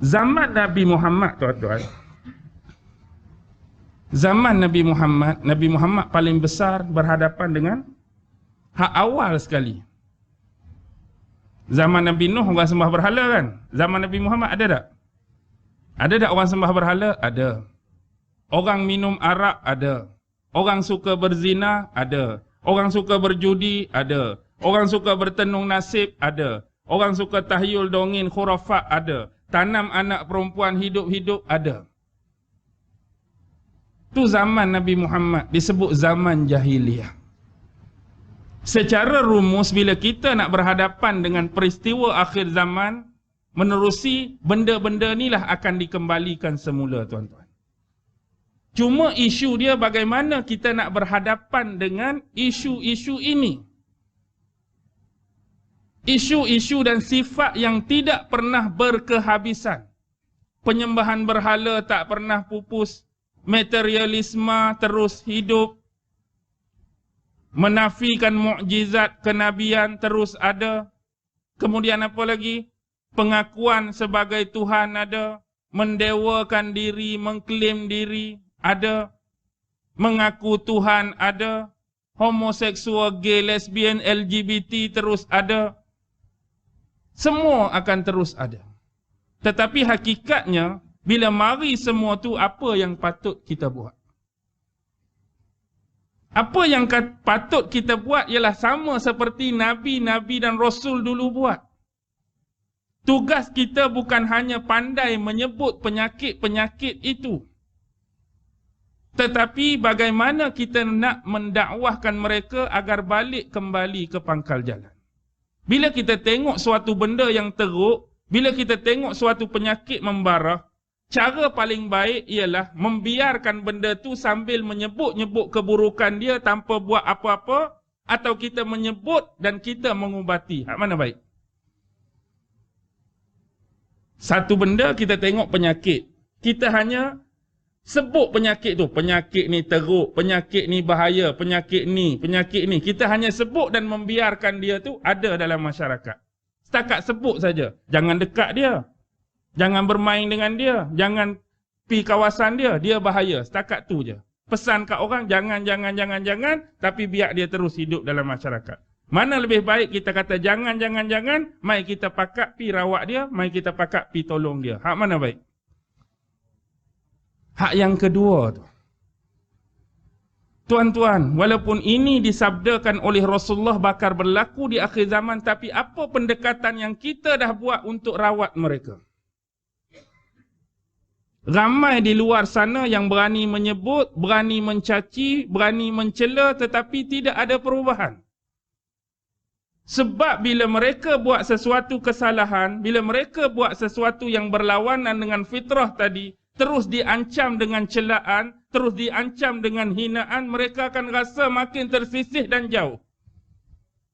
Zaman Nabi Muhammad, tuan-tuan, zaman Nabi Muhammad paling besar berhadapan dengan hak awal sekali. Zaman Nabi Nuh orang sembah berhala kan? Zaman Nabi Muhammad ada tak? Ada tak orang sembah berhala? Ada. Orang minum arak? Ada. Orang suka berzina? Ada. Orang suka berjudi? Ada. Orang suka bertenung nasib? Ada. Orang suka tahyul dongin khurafat? Ada. Tanam anak perempuan hidup-hidup? Ada. Tu zaman Nabi Muhammad disebut zaman jahiliyah. Secara rumus bila kita nak berhadapan dengan peristiwa akhir zaman, menerusi benda-benda inilah akan dikembalikan semula, tuan-tuan. Cuma isu dia bagaimana kita nak berhadapan dengan isu-isu ini. Isu-isu dan sifat yang tidak pernah berkehabisan. Penyembahan berhala tak pernah pupus. Materialisme terus hidup. Menafikan mukjizat kenabian terus ada. Kemudian apa lagi? Pengakuan sebagai Tuhan ada. Mendewakan diri, mengklaim diri ada. Mengaku Tuhan ada. Homoseksual, gay, lesbian, LGBT terus ada. Semua akan terus ada. Tetapi hakikatnya, bila mari semua tu, apa yang patut kita buat? Apa yang patut kita buat ialah sama seperti Nabi-Nabi dan Rasul dulu buat. Tugas kita bukan hanya pandai menyebut penyakit-penyakit itu. Tetapi bagaimana kita nak mendakwahkan mereka agar balik kembali ke pangkal jalan. Bila kita tengok suatu benda yang teruk, bila kita tengok suatu penyakit membara, cara paling baik ialah membiarkan benda tu sambil menyebut-nyebut keburukan dia tanpa buat apa-apa, atau kita menyebut dan kita mengubati. Hak mana baik? Satu benda kita tengok penyakit. Kita hanya sebut penyakit tu. Penyakit ni teruk, penyakit ni bahaya, penyakit ni. Kita hanya sebut dan membiarkan dia tu ada dalam masyarakat. Setakat sebut saja. Jangan dekat dia. Jangan bermain dengan dia. Jangan pergi kawasan dia. Dia bahaya. Setakat tu je. Pesan kat orang, jangan. Tapi biar dia terus hidup dalam masyarakat. Mana lebih baik kita kata jangan. Mari kita pakak pergi rawat dia. Mari kita pakak pergi tolong dia. Hak mana baik? Hak yang kedua tu. Tuan-tuan, walaupun ini disabdakan oleh Rasulullah bakal berlaku di akhir zaman, tapi apa pendekatan yang kita dah buat untuk rawat mereka? Ramai di luar sana yang berani menyebut, berani mencaci, berani mencela, tetapi tidak ada perubahan. Sebab bila mereka buat sesuatu kesalahan, bila mereka buat sesuatu yang berlawanan dengan fitrah tadi, terus diancam dengan celaan, terus diancam dengan hinaan, mereka akan rasa makin tersisih dan jauh.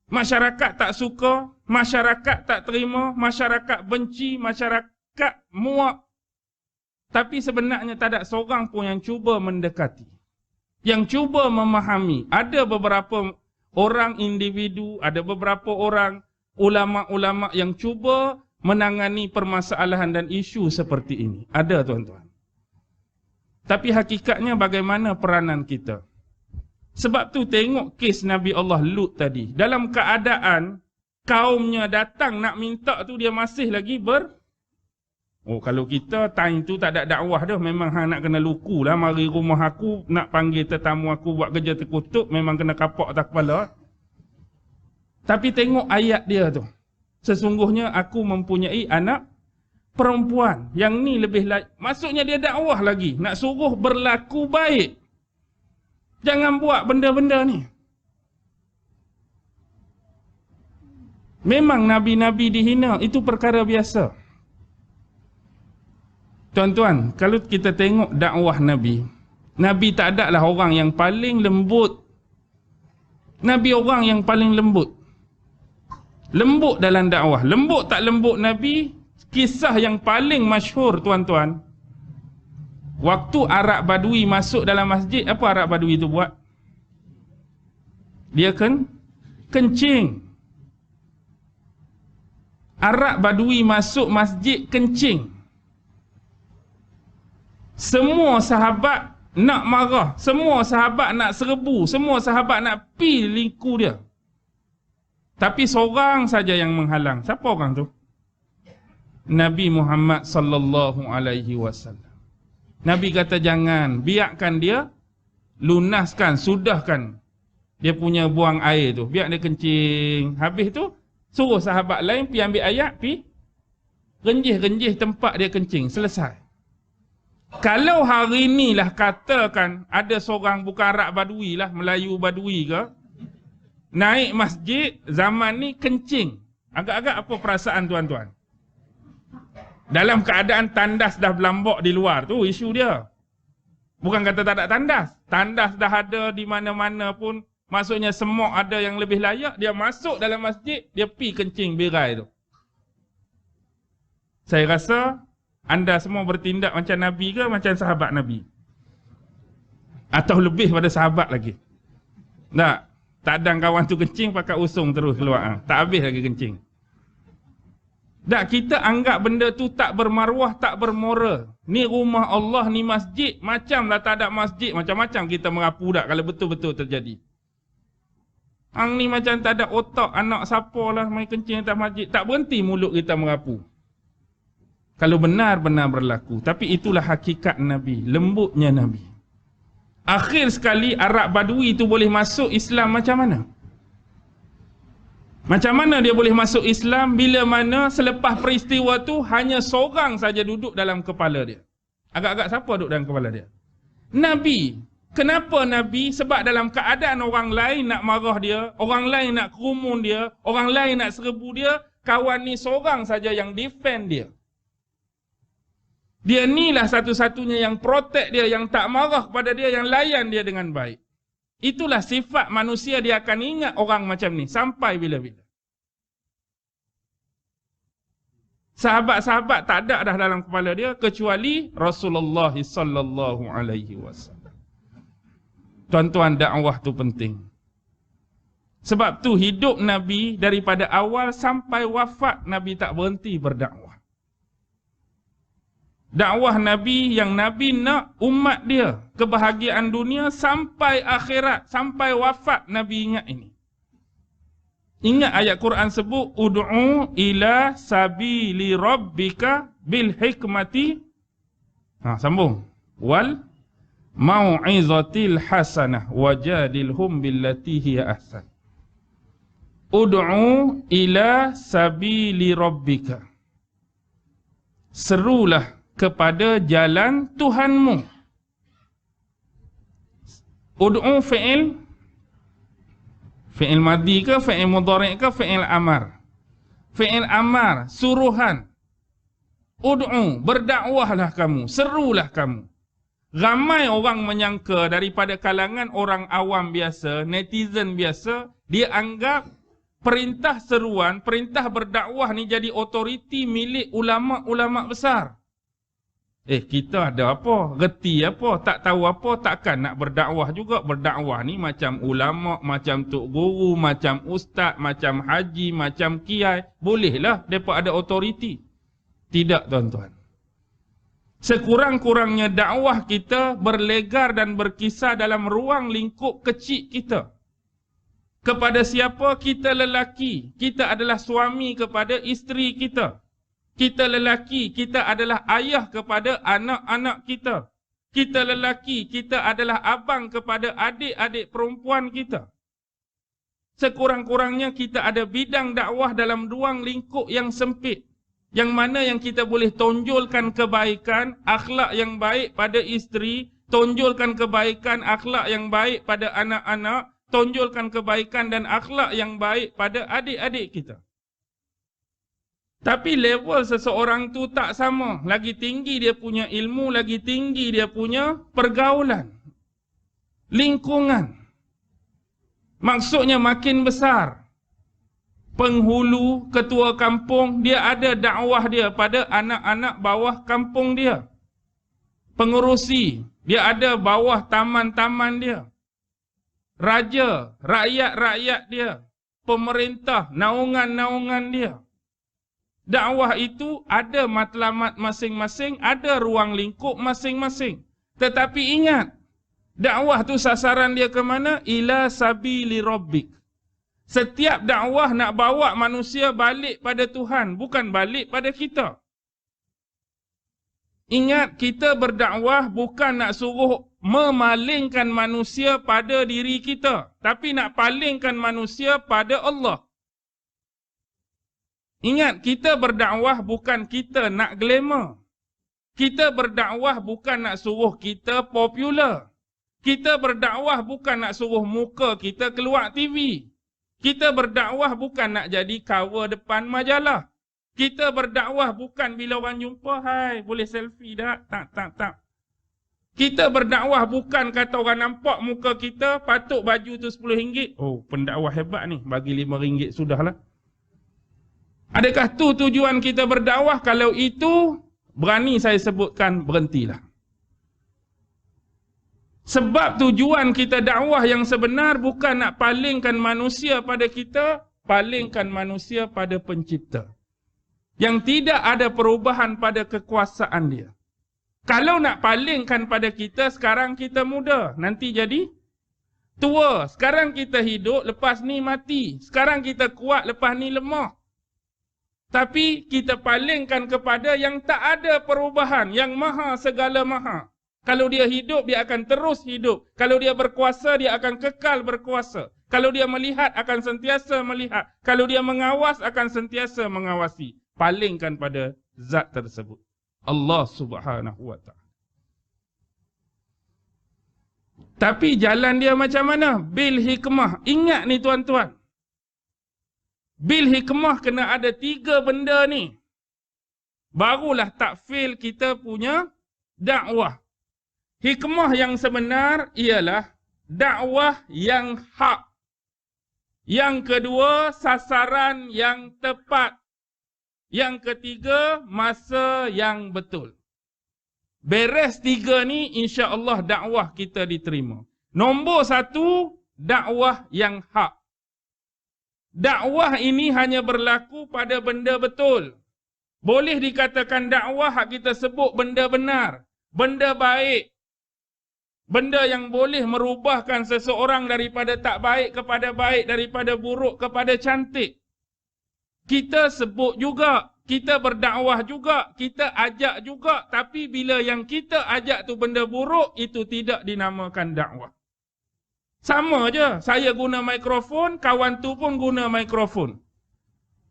Masyarakat tak suka, masyarakat tak terima, masyarakat benci, masyarakat muak. Tapi sebenarnya tak ada seorang pun yang cuba mendekati, yang cuba memahami. Ada beberapa orang individu, ada beberapa orang ulama-ulama yang cuba menangani permasalahan dan isu seperti ini. Ada, tuan-tuan. Tapi hakikatnya bagaimana peranan kita? Sebab tu tengok kes Nabi Allah Lut tadi. Dalam keadaan kaumnya datang nak minta tu, dia masih lagi Oh, kalau kita time tu tak ada dakwah dah, memang hang nak kena luku lah. Mari rumah aku, nak panggil tetamu aku buat kerja terkutuk, memang kena kapak atas kepala. Tapi tengok ayat dia tu. Sesungguhnya aku mempunyai anak perempuan. Yang ni lebih maksudnya dia dakwah lagi. Nak suruh berlaku baik. Jangan buat benda-benda ni. Memang Nabi-Nabi dihina. Itu perkara biasa. Tuan-tuan, kalau kita tengok dakwah Nabi, Nabi tak ada lah orang yang paling lembut. Nabi orang yang paling lembut. Lembut dalam dakwah. Lembut tak lembut Nabi, kisah yang paling masyhur, tuan-tuan. Waktu Arab Badui masuk dalam masjid, apa Arab Badui itu buat? Dia kencing. Arab Badui masuk masjid kencing. Semua sahabat nak marah, semua sahabat nak serbu, semua sahabat nak pi liku dia. Tapi seorang saja yang menghalang. Siapa orang tu? Nabi Muhammad sallallahu alaihi wasallam. Nabi kata jangan, biarkan dia lunaskan, sudahkan dia punya buang air tu, biar dia kencing. Habis tu suruh sahabat lain pi ambil ayat, pi genjih-genjih tempat dia kencing, selesai. Kalau hari ni lah katakan ada seorang, bukan Arab Badui lah, Melayu Badui ke, naik masjid zaman ni kencing, agak-agak apa perasaan tuan-tuan? Dalam keadaan tandas dah berlambak di luar tu isu dia. Bukan kata tak ada tandas. Tandas dah ada di mana-mana pun. Maksudnya semua ada yang lebih layak. Dia masuk dalam masjid, dia pi kencing berai tu. Saya rasa anda semua bertindak macam Nabi ke macam sahabat Nabi? Atau lebih pada sahabat lagi? Tak ada kawan tu kencing pakai usung terus keluar. Tak habis lagi kencing. Tak, kita anggap benda tu tak bermaruah, tak bermoral. Ni rumah Allah, ni masjid. Macamlah tak ada masjid. Macam-macam kita merapu tak kalau betul-betul terjadi. Hang ni macam tak ada otak, anak siapa lah main kencing atas masjid. Tak berhenti mulut kita merapu. Kalau benar-benar berlaku. Tapi itulah hakikat Nabi. Lembutnya Nabi. Akhir sekali Arab Badui tu boleh masuk Islam macam mana? Macam mana dia boleh masuk Islam bila mana selepas peristiwa tu hanya seorang saja duduk dalam kepala dia? Agak-agak siapa duduk dalam kepala dia? Nabi. Kenapa Nabi? Sebab dalam keadaan orang lain nak marah dia, orang lain nak kerumun dia, orang lain nak serbu dia, kawan ni seorang saja yang defend dia. Dia inilah satu-satunya yang protect dia, yang tak marah kepada dia, yang layan dia dengan baik. Itulah sifat manusia, dia akan ingat orang macam ni sampai bila-bila. Sahabat-sahabat tak ada dah dalam kepala dia kecuali Rasulullah sallallahu alaihi wasallam. Tuan-tuan, dakwah tu penting. Sebab tu hidup Nabi daripada awal sampai wafat Nabi tak berhenti berdakwah. Dakwah Nabi yang Nabi nak umat dia kebahagiaan dunia sampai akhirat, sampai wafat Nabi ingat ini. Ingat ayat Quran sebut ud'u ila sabili rabbika bil hikmati. Sambung. Wal mau'izatil hasanah wajadilhum billati hiya ahsan. Ud'u ila sabili rabbika. Serulah kepada jalan Tuhanmu. Ud'u fi'il madhi ke, fi'il mudhari' ke, fi'il amar? Fi'il amar, suruhan. Ud'u, berdakwahlah kamu, serulah kamu. Ramai orang menyangka daripada kalangan orang awam biasa, netizen biasa, dia anggap perintah seruan, perintah berdakwah ni jadi otoriti milik ulama-ulama besar. Kita ada apa? Reti apa? Tak tahu apa? Takkan nak berdakwah juga? Berdakwah ni macam ulama, macam tok guru, macam ustaz, macam haji, macam kiai. Bolehlah mereka ada otoriti. Tidak, tuan-tuan. Sekurang-kurangnya dakwah kita berlegar dan berkisar dalam ruang lingkup kecil kita. Kepada siapa? Kita lelaki. Kita adalah suami kepada isteri kita. Kita lelaki, kita adalah ayah kepada anak-anak kita. Kita lelaki, kita adalah abang kepada adik-adik perempuan kita. Sekurang-kurangnya kita ada bidang dakwah dalam ruang lingkup yang sempit. Yang mana yang kita boleh tonjolkan kebaikan, akhlak yang baik pada isteri, tonjolkan kebaikan, akhlak yang baik pada anak-anak, tonjolkan kebaikan dan akhlak yang baik pada adik-adik kita. Tapi level seseorang tu tak sama. Lagi tinggi dia punya ilmu, lagi tinggi dia punya pergaulan. Lingkungan. Maksudnya makin besar. Penghulu, ketua kampung, dia ada dakwah dia pada anak-anak bawah kampung dia. Pengurusi, dia ada bawah taman-taman dia. Raja, rakyat-rakyat dia. Pemerintah, naungan-naungan dia. Dakwah itu ada matlamat masing-masing, ada ruang lingkup masing-masing. Tetapi ingat, dakwah tu sasaran dia ke mana? Ila sabili rabbik. Setiap dakwah nak bawa manusia balik pada Tuhan, bukan balik pada kita. Ingat, kita berdakwah bukan nak suruh memalingkan manusia pada diri kita, tapi nak palingkan manusia pada Allah. Ingat, kita berdakwah bukan kita nak glamour. Kita berdakwah bukan nak suruh kita popular. Kita berdakwah bukan nak suruh muka kita keluar TV. Kita berdakwah bukan nak jadi cover depan majalah. Kita berdakwah bukan bila orang jumpa, hai, boleh selfie tak? Tak. Kita berdakwah bukan kata orang nampak muka kita, patut baju tu RM10. Oh, pendakwah hebat ni, bagi RM5 sudahlah. Adakah tu tujuan kita berdakwah? Kalau itu, berani saya sebutkan, berhentilah. Sebab tujuan kita dakwah yang sebenar bukan nak palingkan manusia pada kita, palingkan manusia pada pencipta. Yang tidak ada perubahan pada kekuasaan dia. Kalau nak palingkan pada kita, sekarang kita muda, nanti jadi tua. Sekarang kita hidup, lepas ni mati. Sekarang kita kuat, lepas ni lemah. Tapi kita palingkan kepada yang tak ada perubahan, yang maha segala maha. Kalau dia hidup, dia akan terus hidup. Kalau dia berkuasa, dia akan kekal berkuasa. Kalau dia melihat, akan sentiasa melihat. Kalau dia mengawas, akan sentiasa mengawasi. Palingkan pada zat tersebut, Allah Subhanahu wa ta'ala. Tapi jalan dia macam mana? Bil hikmah. Ingat ni tuan-tuan. Bil hikmah kena ada 3 benda ni. Barulah tak fail kita punya dakwah. Hikmah yang sebenar ialah dakwah yang hak. Yang kedua, sasaran yang tepat. Yang ketiga, masa yang betul. Beres 3 ni, insya-Allah dakwah kita diterima. Nombor 1, dakwah yang hak. Dakwah ini hanya berlaku pada benda betul. Boleh dikatakan dakwah hak kita sebut benda benar, benda baik. Benda yang boleh merubahkan seseorang daripada tak baik kepada baik, daripada buruk kepada cantik. Kita sebut juga, kita berdakwah juga, kita ajak juga, tapi bila yang kita ajak tu benda buruk, itu tidak dinamakan dakwah. Sama je, saya guna mikrofon, kawan tu pun guna mikrofon.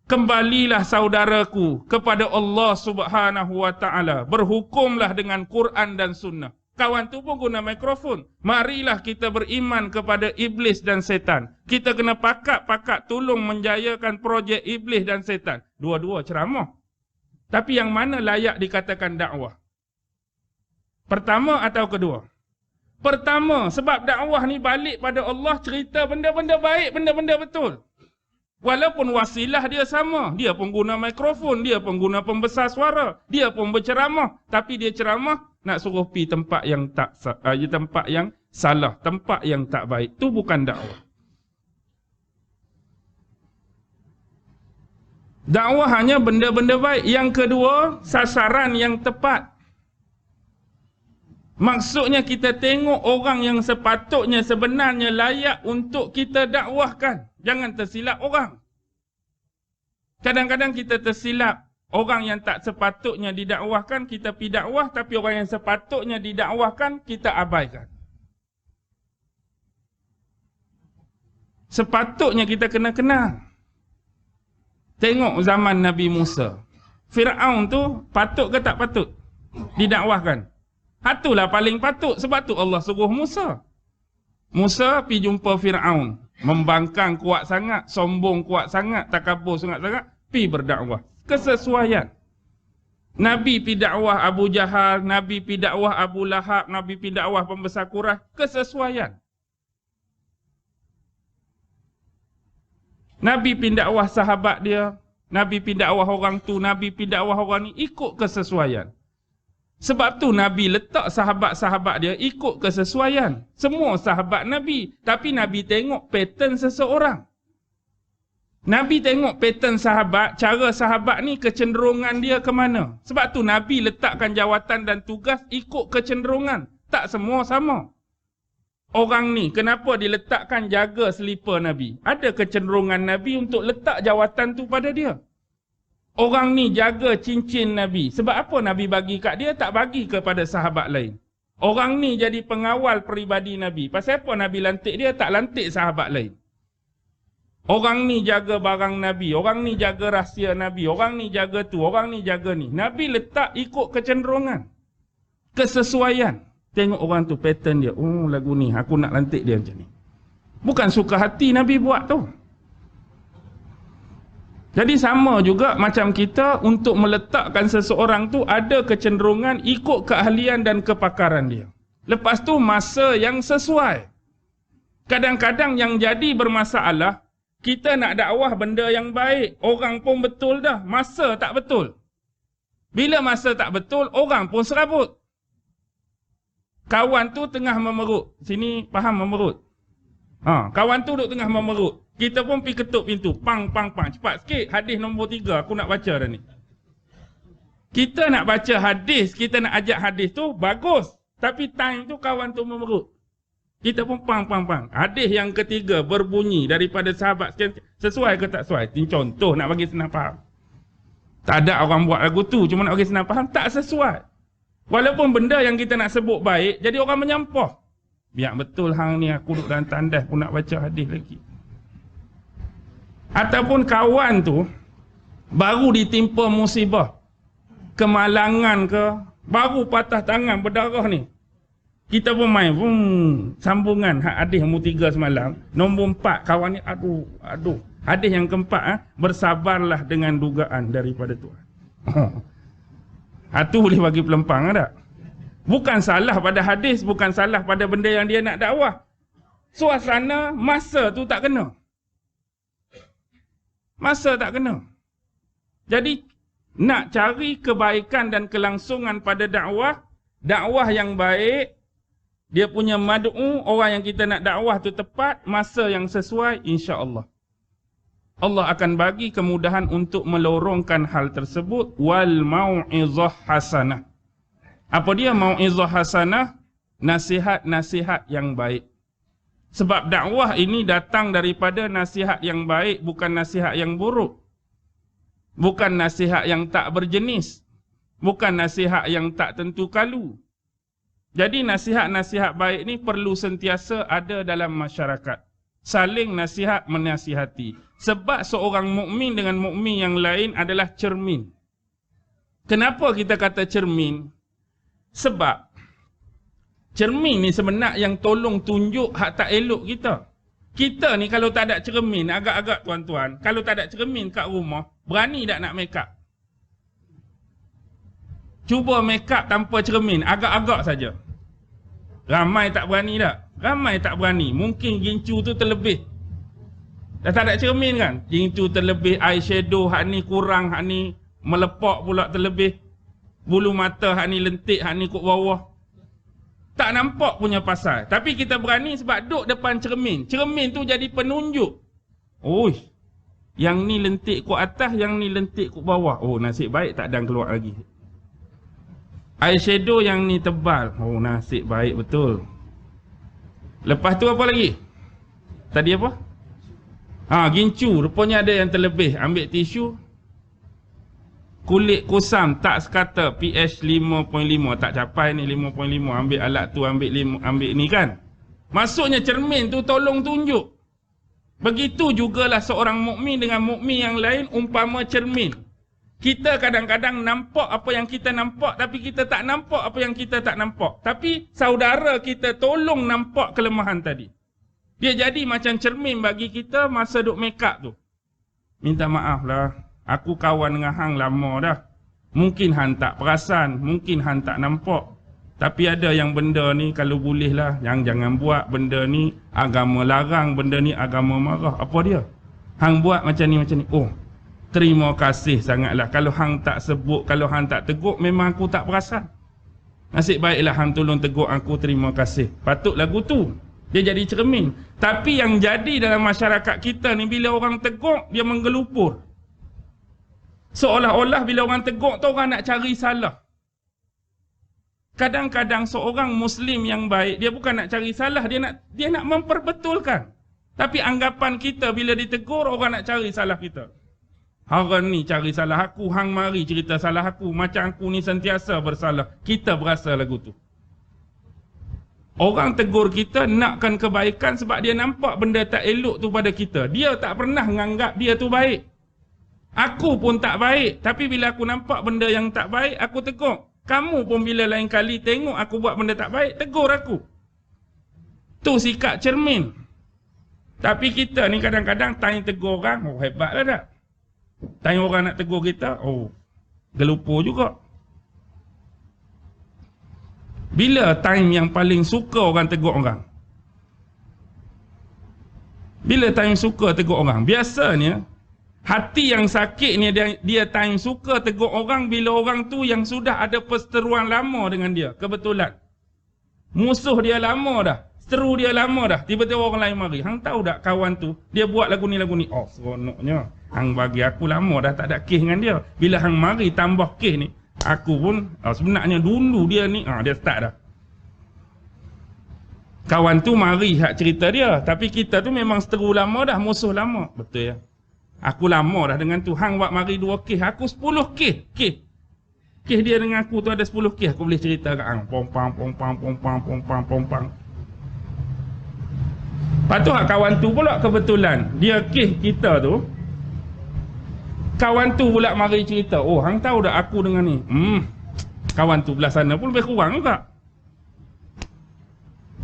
Kembalilah saudaraku kepada Allah Subhanahu wa ta'ala. Berhukumlah dengan Quran dan Sunnah. Kawan tu pun guna mikrofon. Marilah kita beriman kepada iblis dan setan. Kita kena pakat-pakat tolong menjayakan projek iblis dan setan. Dua-dua ceramah. Tapi yang mana layak dikatakan dakwah? Pertama atau kedua? Pertama, sebab dakwah ni balik pada Allah, cerita benda-benda baik, benda-benda betul. Walaupun wasilah dia sama, dia pun guna mikrofon, dia pun guna pembesar suara, dia pun berceramah, tapi dia ceramah nak suruh pi tempat yang tak tempat yang salah, tempat yang tak baik. Tu bukan dakwah. Dakwah hanya benda-benda baik. Yang kedua, sasaran yang tepat. Maksudnya kita tengok orang yang sepatutnya sebenarnya layak untuk kita dakwahkan. Jangan tersilap orang. Kadang-kadang kita tersilap. Orang yang tak sepatutnya didakwahkan, kita pi dakwah. Tapi orang yang sepatutnya didakwahkan, kita abaikan. Sepatutnya kita kena kenal. Tengok zaman Nabi Musa. Fir'aun tu patut ke tak patut didakwahkan? Hatulah paling patut. Sebab tu Allah suruh Musa. Musa pergi jumpa Fir'aun. Membangkang kuat sangat. Sombong kuat sangat. Takabur sangat-sangat. Pergi berdakwah. Kesesuaian. Nabi pergi dakwah Abu Jahal. Nabi pergi dakwah Abu Lahab. Nabi pergi dakwah pembesar Quraisy. Kesesuaian. Nabi pergi dakwah sahabat dia. Nabi pergi dakwah orang tu. Nabi pergi dakwah orang ni. Ikut kesesuaian. Sebab tu Nabi letak sahabat-sahabat dia ikut kesesuaian. Semua sahabat Nabi. Tapi Nabi tengok pattern seseorang. Nabi tengok pattern sahabat, cara sahabat ni kecenderungan dia ke mana. Sebab tu Nabi letakkan jawatan dan tugas ikut kecenderungan. Tak semua sama. Orang ni kenapa diletakkan jaga selipar Nabi? Ada kecenderungan Nabi untuk letak jawatan tu pada dia. Orang ni jaga cincin Nabi. Sebab apa Nabi bagi kat dia, tak bagi kepada sahabat lain. Orang ni jadi pengawal peribadi Nabi. Pasal apa Nabi lantik dia, tak lantik sahabat lain. Orang ni jaga barang Nabi, orang ni jaga rahsia Nabi, orang ni jaga tu, orang ni jaga ni. Nabi letak ikut kecenderungan, kesesuaian. Tengok orang tu pattern dia. Oh, lagu ni aku nak lantik dia macam ni. Bukan suka hati Nabi buat tu. Jadi sama juga macam kita untuk meletakkan seseorang tu ada kecenderungan ikut keahlian dan kepakaran dia. Lepas tu masa yang sesuai. Kadang-kadang yang jadi bermasalah, kita nak dakwah benda yang baik. Orang pun betul dah. Masa tak betul. Bila masa tak betul, orang pun serabut. Kawan tu tengah memerut. Sini faham memerut? Kawan tu duduk tengah memerut. Kita pun pergi ketuk pintu. Pang, pang, pang. Cepat sikit. Hadis nombor 3. Aku nak baca dah ni. Kita nak baca hadis. Kita nak ajak hadis tu. Bagus. Tapi time tu kawan tu memerut. Kita pun pang, pang, pang. Hadis yang ketiga berbunyi daripada sahabat sekian. Sesuai ke tak sesuai? Ini contoh nak bagi senang faham. Tak ada orang buat lagu tu. Cuma nak bagi senang faham. Tak sesuai. Walaupun benda yang kita nak sebut baik, jadi orang menyampah. Biar betul hang ni aku duduk dalam tandas pun nak baca hadis lagi. Ataupun kawan tu baru ditimpa musibah. Kemalangan ke. Baru patah tangan berdarah ni. Kita pun main, sambungan hadis nombor 3 semalam. Nombor 4, kawan ni, aduh. Hadis yang keempat, bersabarlah dengan dugaan daripada Tuhan. Itu boleh bagi pelempang tak? Bukan salah pada hadis, bukan salah pada benda yang dia nak dakwah. Suasana, masa tu tak kena. Masa tak kena. Jadi, nak cari kebaikan dan kelangsungan pada dakwah yang baik, dia punya mad'u, orang yang kita nak dakwah tu tepat, masa yang sesuai, insya-Allah. Allah akan bagi kemudahan untuk melorongkan hal tersebut. Wal mau'izah hasanah. Apa dia mau'izah hasanah? Nasihat-nasihat yang baik. Sebab dakwah ini datang daripada nasihat yang baik, bukan nasihat yang buruk. Bukan nasihat yang tak berjenis. Bukan nasihat yang tak tentu kalu. Jadi nasihat-nasihat baik ni perlu sentiasa ada dalam masyarakat. Saling nasihat menasihati. Sebab seorang mukmin dengan mukmin yang lain adalah cermin. Kenapa kita kata cermin? Sebab cermin ni sebenarnya yang tolong tunjuk hak tak elok kita. Kita ni kalau tak ada cermin, agak-agak tuan-tuan, kalau tak ada cermin kat rumah, berani tak nak make up? Cuba make up tanpa cermin, agak-agak saja. Ramai tak berani tak? Ramai tak berani. Mungkin gincu tu terlebih. Dah tak ada cermin kan? Gincu terlebih, eyeshadow hak ni kurang, hak ni melepak pula terlebih. Bulu mata hak ni lentik, hak ni kat bawah. Tak nampak punya pasal. Tapi kita berani sebab duduk depan cermin. Cermin tu jadi penunjuk. Oh, yang ni lentik kat atas, yang ni lentik kat bawah. Oh, nasib baik tak ada keluar lagi. Eyeshadow yang ni tebal. Oh, nasib baik betul. Lepas tu apa lagi? Tadi apa? Gincu. Rupanya ada yang terlebih. Ambil tisu. Kulit kusam tak sekata pH 5.5. Tak capai ni 5.5. Ambil alat tu, ambil ni kan. Maksudnya cermin tu tolong tunjuk. Begitu jugalah seorang mukmin dengan mukmin yang lain umpama cermin. Kita kadang-kadang nampak apa yang kita nampak, tapi kita tak nampak apa yang kita tak nampak. Tapi saudara kita tolong nampak kelemahan tadi. Dia jadi macam cermin bagi kita masa duk make up tu. Minta maaf lah, aku kawan dengan hang lama dah. Mungkin hang tak perasan, mungkin hang tak nampak. Tapi ada yang benda ni kalau boleh lah, yang jangan buat benda ni, agama larang, benda ni agama marah. Apa dia? Hang buat macam ni, macam ni. Oh, terima kasih sangatlah. Kalau hang tak sebut, kalau hang tak tegur, memang aku tak perasan. Nasib baiklah hang tolong tegur aku, terima kasih. Patut lagu tu. Dia jadi cermin. Tapi yang jadi dalam masyarakat kita ni, bila orang tegur, dia menggelupur. Seolah-olah bila orang tegur tu orang nak cari salah. Kadang-kadang seorang Muslim yang baik, dia bukan nak cari salah, dia nak memperbetulkan. Tapi anggapan kita bila ditegur, orang nak cari salah kita. Hang ni cari salah aku, hang mari cerita salah aku, macam aku ni sentiasa bersalah. Kita berasa lagu tu. Orang tegur kita nakkan kebaikan sebab dia nampak benda tak elok tu pada kita. Dia tak pernah menganggap dia tu baik. Aku pun tak baik, tapi bila aku nampak benda yang tak baik, aku tegur. Kamu pun bila lain kali tengok aku buat benda tak baik, tegur aku. Tu sikap cermin. Tapi kita ni kadang-kadang tanya tegur orang, oh hebatlah tak. Tanya orang nak tegur kita, oh gelupur juga. Bila time yang paling suka orang tegur orang? Bila time suka tegur orang? Biasanya hati yang sakit ni dia time suka tegur orang bila orang tu yang sudah ada perseteruan lama dengan dia. Kebetulan musuh dia lama dah, seteru dia lama dah, tiba-tiba orang lain mari. Hang tahu tak kawan tu dia buat lagu ni. Oh seronoknya. Hang bagi aku lama dah tak ada kes dengan dia. Bila hang mari tambah kes ni, aku pun sebenarnya dulu dia ni dia start dah. Kawan tu mari hak cerita dia, tapi kita tu memang seteru lama dah, musuh lama. Betul ya. Aku lama dah dengan tu. Hang buat mari 2 kes, aku 10 kes. Kes dia dengan aku tu ada 10 kes. Aku boleh cerita kat hang. Pompang. Lepas tu kawan tu pula kebetulan dia kes kita tu. Kawan tu pula mari cerita, oh hang tahu tak aku dengan ni. Kawan tu belah sana pun lebih kurang juga.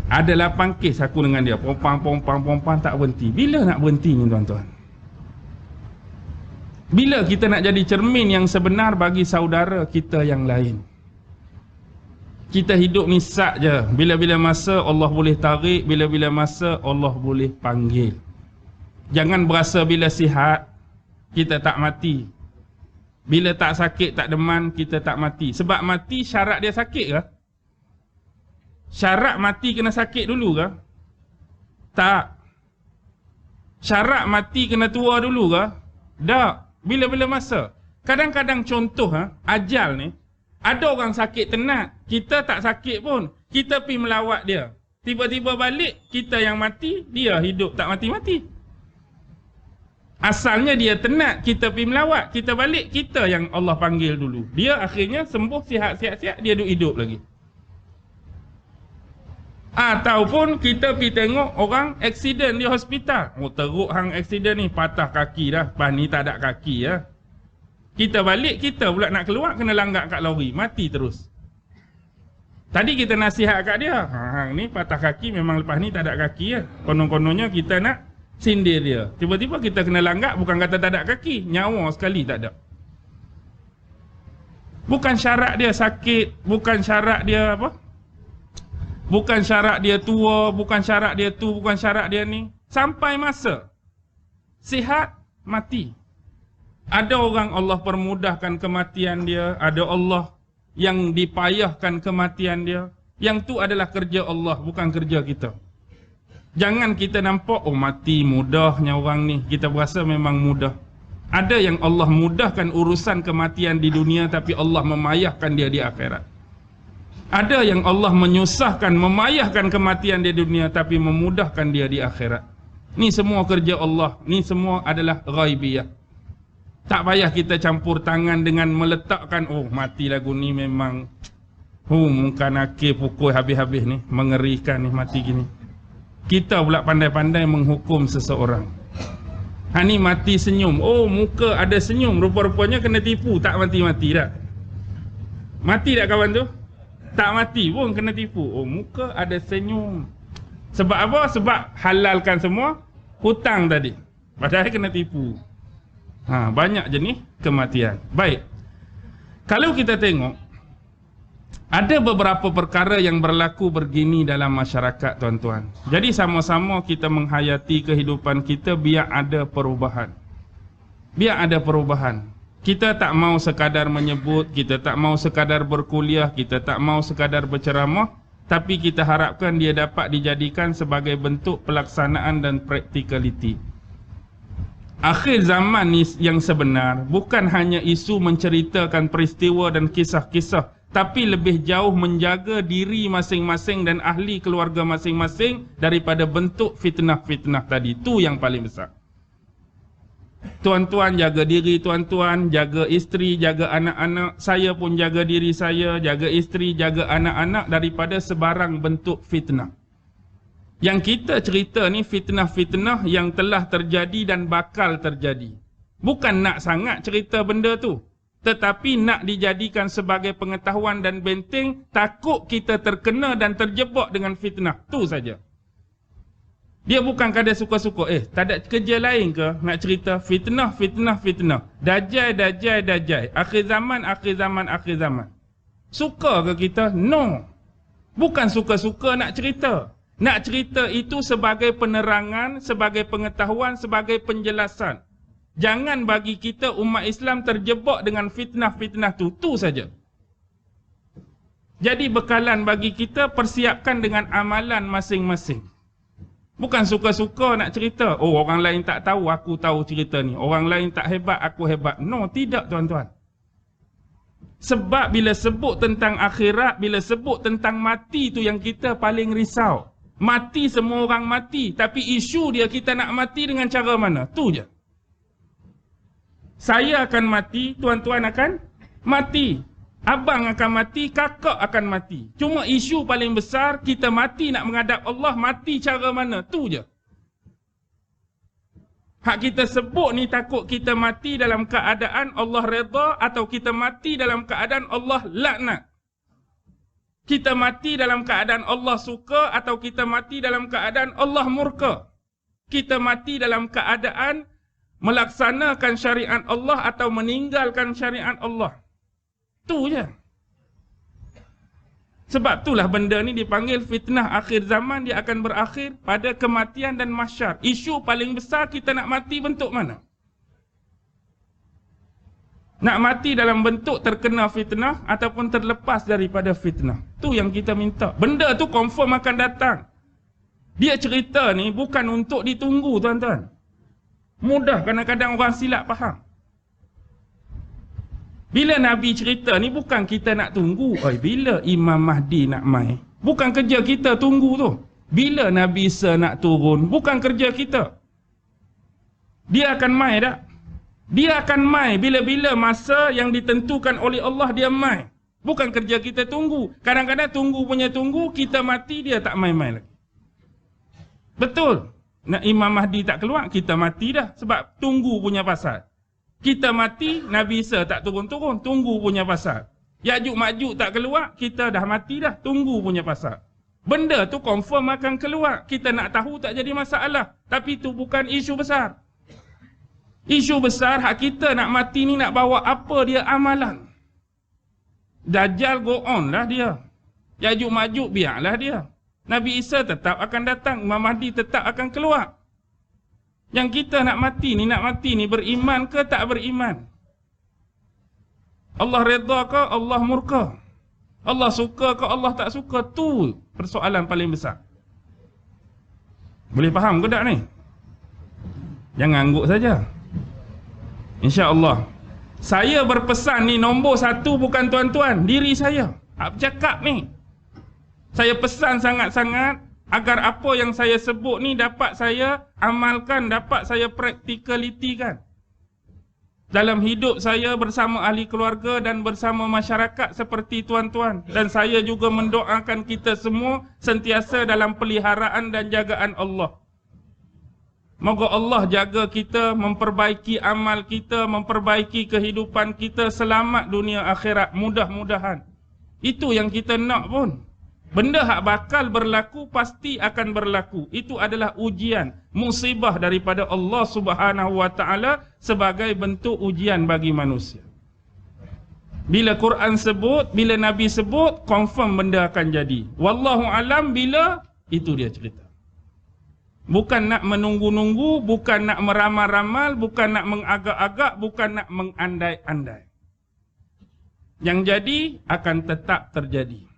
Ada 8 kes aku dengan dia. Pompang tak berhenti. Bila nak berhenti ni tuan-tuan? Bila kita nak jadi cermin yang sebenar bagi saudara kita yang lain? Kita hidup ni sak je. Bila-bila masa Allah boleh tarik, bila-bila masa Allah boleh panggil. Jangan berasa bila sihat kita tak mati. Bila tak sakit, tak deman, kita tak mati. Sebab mati syarat dia sakit ke? Syarat mati kena sakit dulu ke? Tak. Syarat mati kena tua dulu ke? Tak. Bila-bila masa. Kadang-kadang contoh ajal ni, ada orang sakit tenat, kita tak sakit pun, kita pergi melawat dia. Tiba-tiba balik, kita yang mati, dia hidup tak mati-mati. Asalnya dia tenat, kita pergi melawat, kita balik, kita yang Allah panggil dulu. Dia akhirnya sembuh, sihat-sihat, dia hidup lagi. Ataupun kita pergi tengok orang aksiden di hospital. Oh teruk hang aksiden ni, patah kaki dah, pas ni tak ada kaki ya. Kita balik, kita pula nak keluar, kena langgak kat lori, mati terus. Tadi kita nasihat kat dia, hang ni patah kaki, memang lepas ni tak ada kaki ya. Konon-kononnya kita nak sindir dia. Tiba-tiba kita kena langgak, bukan kata tak ada kaki, nyawa sekali tak ada. Bukan syarat dia sakit, bukan syarat dia apa? Bukan syarat dia tua, bukan syarat dia tu, bukan syarat dia ni. Sampai masa sihat, mati. Ada orang Allah permudahkan kematian dia, ada Allah yang dipayahkan kematian dia. Yang tu adalah kerja Allah, bukan kerja kita. Jangan kita nampak, oh mati mudahnya orang ni. Kita berasa memang mudah. Ada yang Allah mudahkan urusan kematian di dunia, tapi Allah memayahkan dia di akhirat. Ada yang Allah menyusahkan, memayahkan kematian di dunia, tapi memudahkan dia di akhirat. Ni semua kerja Allah. Ni semua adalah ghaibiyah. Tak payah kita campur tangan dengan meletakkan, oh mati lagu ni memang muka nakir pukul habis-habis ni, mengerikan ni mati gini. Kita pula pandai-pandai menghukum seseorang. Ni mati senyum, oh muka ada senyum, rupa-rupanya kena tipu, tak mati-mati dah. Mati tak kawan tu? Tak mati pun kena tipu. Oh muka ada senyum. Sebab apa? Sebab halalkan semua hutang tadi. Padahal kena tipu. Banyak jenis kematian. Baik. Kalau kita tengok, ada beberapa perkara yang berlaku begini dalam masyarakat tuan-tuan. Jadi sama-sama kita menghayati kehidupan kita biar ada perubahan. Biar ada perubahan. Kita tak mau sekadar menyebut, kita tak mau sekadar berkuliah, kita tak mau sekadar berceramah, Tapi kita harapkan dia dapat dijadikan sebagai bentuk pelaksanaan dan practicality. Akhir zaman ni yang sebenar bukan hanya isu menceritakan peristiwa dan kisah-kisah, tapi lebih jauh menjaga diri masing-masing dan ahli keluarga masing-masing daripada bentuk fitnah-fitnah tadi. Itu yang paling besar. Tuan-tuan jaga diri tuan-tuan, jaga isteri, jaga anak-anak. Saya pun jaga diri saya, jaga isteri, jaga anak-anak daripada sebarang bentuk fitnah. Yang kita cerita ni fitnah-fitnah yang telah terjadi dan bakal terjadi. Bukan nak sangat cerita benda tu, tetapi nak dijadikan sebagai pengetahuan dan benteng, takut kita terkena dan terjebak dengan fitnah. Tu saja. Dia bukan kadang suka-suka, tak ada kerja lain ke nak cerita fitnah, fitnah, fitnah. Dajjal, dajjal, dajjal. Akhir zaman, akhir zaman, akhir zaman. Suka ke kita? No. Bukan suka-suka nak cerita. Nak cerita itu sebagai penerangan, sebagai pengetahuan, sebagai penjelasan. Jangan bagi kita umat Islam terjebak dengan fitnah-fitnah tu. Tu saja. Jadi bekalan bagi kita persiapkan dengan amalan masing-masing. Bukan suka-suka nak cerita. Oh, orang lain tak tahu, aku tahu cerita ni. Orang lain tak hebat, aku hebat. No, tidak tuan-tuan. Sebab bila sebut tentang akhirat, bila sebut tentang mati tu yang kita paling risau. Mati semua orang mati, tapi isu dia kita nak mati dengan cara mana? Tu je. Saya akan mati, tuan-tuan akan mati. Abang akan mati, kakak akan mati. Cuma isu paling besar, kita mati nak menghadap Allah, mati cara mana? Tu je. Hak kita sebut ni takut kita mati dalam keadaan Allah redha atau kita mati dalam keadaan Allah laknat. Kita mati dalam keadaan Allah suka atau kita mati dalam keadaan Allah murka. Kita mati dalam keadaan melaksanakan syariat Allah atau meninggalkan syariat Allah. Tu je. Sebab itulah benda ni dipanggil fitnah akhir zaman. Dia akan berakhir pada kematian dan mahsyar. Isu paling besar kita nak mati bentuk mana? Nak mati dalam bentuk terkena fitnah ataupun terlepas daripada fitnah. Tu yang kita minta. Benda tu confirm akan datang. Dia cerita ni bukan untuk ditunggu tuan-tuan. Mudah kadang-kadang orang silap faham. Bila Nabi cerita ni bukan kita nak tunggu. Bila Imam Mahdi nak mai. Bukan kerja kita tunggu tu. Bila Nabi Isa nak turun. Bukan kerja kita. Dia akan mai tak? Dia akan mai bila-bila masa yang ditentukan oleh Allah dia mai. Bukan kerja kita tunggu. Kadang-kadang tunggu punya tunggu, kita mati dia tak mai-mai lagi. Betul. Nak Imam Mahdi tak keluar, kita mati dah sebab tunggu punya pasal. Kita mati, Nabi Isa tak turun-turun, tunggu punya pasal. Ya'juj Ma'juj tak keluar, kita dah mati dah, tunggu punya pasal. Benda tu confirm akan keluar. Kita nak tahu tak jadi masalah. Tapi tu bukan isu besar. Isu besar hak kita nak mati ni nak bawa apa dia amalan. Dajjal go on lah dia. Ya'juj Ma'juj biarlah dia. Nabi Isa tetap akan datang. Imam Mahdi tetap akan keluar. Yang kita nak mati ni beriman ke tak beriman? Allah redha ke Allah murka? Allah suka ke Allah tak suka? Tu persoalan paling besar. Boleh faham ke tak ni? Jangan angguk saja. InsyaAllah. Saya berpesan ni nombor satu bukan tuan-tuan, diri saya. Hak bercakap ni. Saya pesan sangat-sangat agar apa yang saya sebut ni dapat saya amalkan, dapat saya practicality kan. Dalam hidup saya bersama ahli keluarga dan bersama masyarakat seperti tuan-tuan. Dan saya juga mendoakan kita semua sentiasa dalam peliharaan dan jagaan Allah. Moga Allah jaga kita, memperbaiki amal kita, memperbaiki kehidupan kita, selamat dunia akhirat, mudah-mudahan. Itu yang kita nak pun. Benda hak bakal berlaku, pasti akan berlaku. Itu adalah ujian, musibah daripada Allah Subhanahu wa ta'ala sebagai bentuk ujian bagi manusia. Bila Quran sebut, bila Nabi sebut, confirm benda akan jadi. Wallahu alam bila, itu dia cerita. Bukan nak menunggu-nunggu, bukan nak meramal-ramal, bukan nak mengagak-agak, bukan nak mengandai-andai. Yang jadi akan tetap terjadi.